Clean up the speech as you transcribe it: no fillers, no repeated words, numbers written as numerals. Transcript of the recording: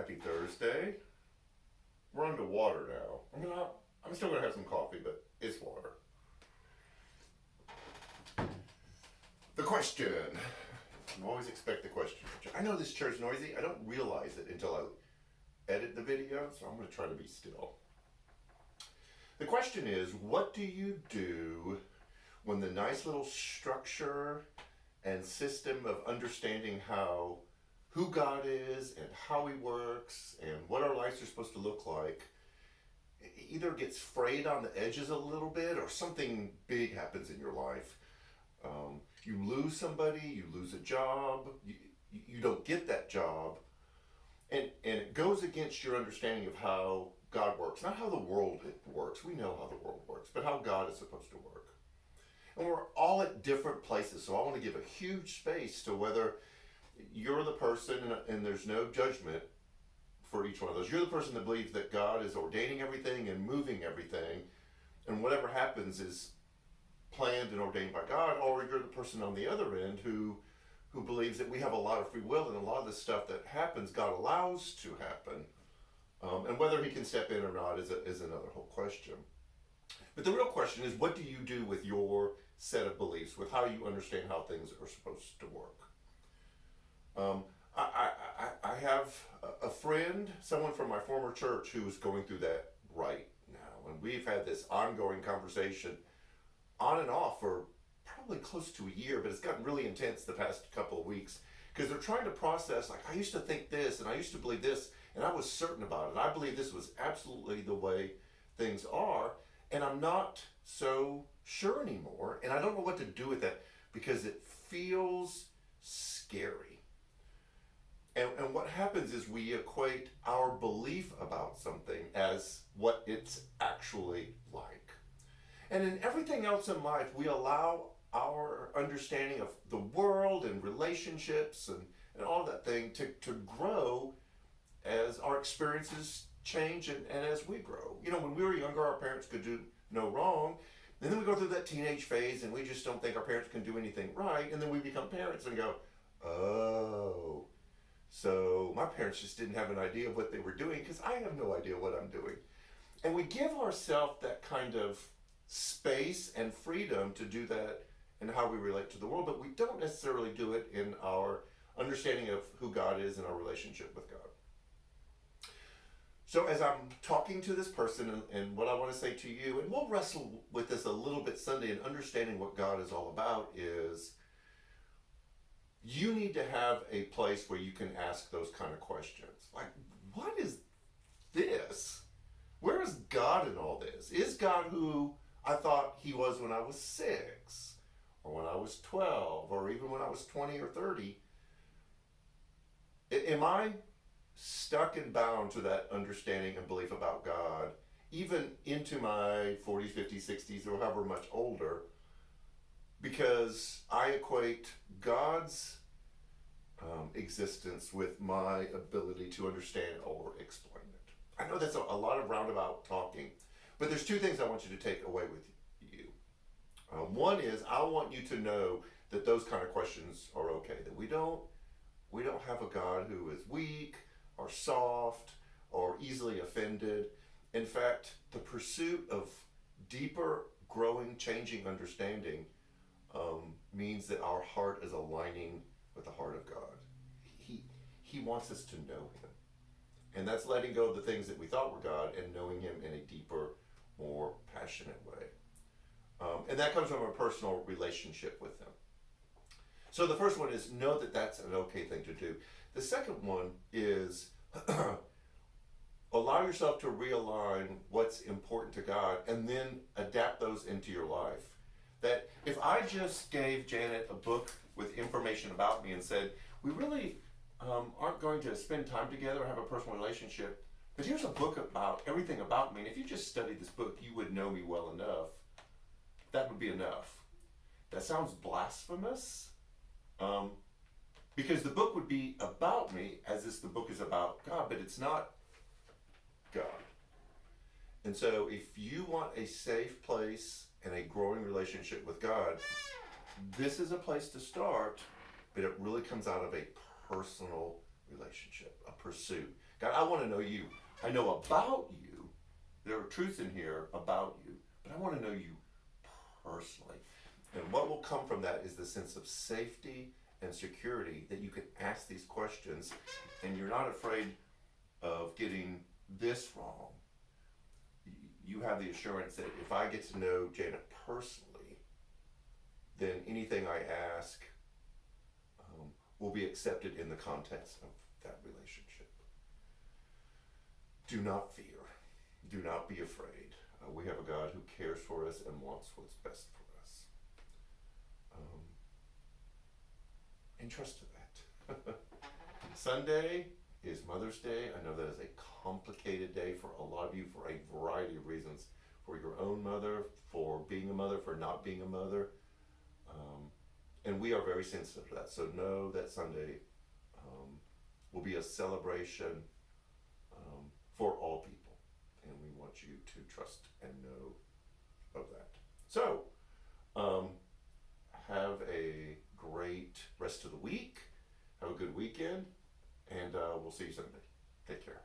Happy Thursday. We're under water now. I'm still gonna have some coffee, but it's water. The question. You always expect the question. I know this chair's noisy. I don't realize it until I edit the video, so I'm gonna try to be still. The question is, what do you do when the nice little structure and system of understanding who God is and how He works and what our lives are supposed to look like either gets frayed on the edges a little bit or something big happens in your life. You lose somebody, you lose a job, you don't get that job, and it goes against your understanding of how God works. Not how the world works, we know how the world works, but how God is supposed to work. And we're all at different places, so I want to give a huge space to whether you're the person, and there's no judgment for each one of those. You're the person that believes that God is ordaining everything and moving everything, and whatever happens is planned and ordained by God, or you're the person on the other end who believes that we have a lot of free will and a lot of the stuff that happens God allows to happen, and whether He can step in or not is another whole question. But the real question is, what do you do with your set of beliefs, with how you understand how things are supposed to work? I have a friend, someone from my former church, who is going through that right now, and we've had this ongoing conversation on and off for probably close to a year, but it's gotten really intense the past couple of weeks because they're trying to process, like, I used to think this and I used to believe this and I was certain about it. I believe this was absolutely the way things are, and I'm not so sure anymore, and I don't know what to do with that because it feels scary. And what happens is we equate our belief about something as what it's actually like. And in everything else in life, we allow our understanding of the world and relationships and all that thing to grow as our experiences change and as we grow. You know, when we were younger, our parents could do no wrong. And then we go through that teenage phase and we just don't think our parents can do anything right. And then we become parents and go, oh, so my parents just didn't have an idea of what they were doing because I have no idea what I'm doing. And we give ourselves that kind of space and freedom to do that in how we relate to the world, but we don't necessarily do it in our understanding of who God is and our relationship with God. So as I'm talking to this person and what I want to say to you, and we'll wrestle with this a little bit Sunday, and understanding what God is all about is you need to have a place where you can ask those kind of questions. Like, what is this? Where is God in all this? Is God who I thought He was when I was 6, or when I was 12, or even when I was 20 or 30? Am I stuck and bound to that understanding and belief about God, even into my 40s, 50s, 60s, or however much older, because I equate God's existence with my ability to understand or explain it? I know that's a lot of roundabout talking, but there's two things I want you to take away with you. One is, I want you to know that those kind of questions are okay, that we don't have a God who is weak or soft or easily offended. In fact, the pursuit of deeper, growing, changing understanding means that our heart is aligning with the heart of God. He wants us to know Him. And that's letting go of the things that we thought were God and knowing Him in a deeper, more passionate way. And that comes from a personal relationship with Him. So the first one is, know that that's an okay thing to do. The second one is allow yourself to realign what's important to God and then adapt those into your life. That if I just gave Janet a book with information about me and said, we really aren't going to spend time together or have a personal relationship, but here's a book about everything about me, and if you just studied this book, you would know me well enough, that would be enough. That sounds blasphemous, because the book would be about me as if the book is about God, but it's not God. And so if you want a safe place and a growing relationship with God, this is a place to start, but it really comes out of a personal relationship, a pursuit. God, I want to know you. I know about you. There are truths in here about you, but I want to know you personally. And what will come from that is the sense of safety and security that you can ask these questions and you're not afraid of getting this wrong. You have the assurance that if I get to know Janet personally, then anything I ask will be accepted in the context of that relationship. Do not fear. Do not be afraid. We have a God who cares for us and wants what's best for us. And trust in that. Sunday is Mother's Day. I know that is a complicated day for a lot of you for a variety of reasons. For your own mother, for being a mother, for not being a mother. And we are very sensitive to that. So know that Sunday will be a celebration for all people. And we want you to trust and know of that. So, have a great rest of the week. Have a good weekend. And we'll see you Sunday. Take care.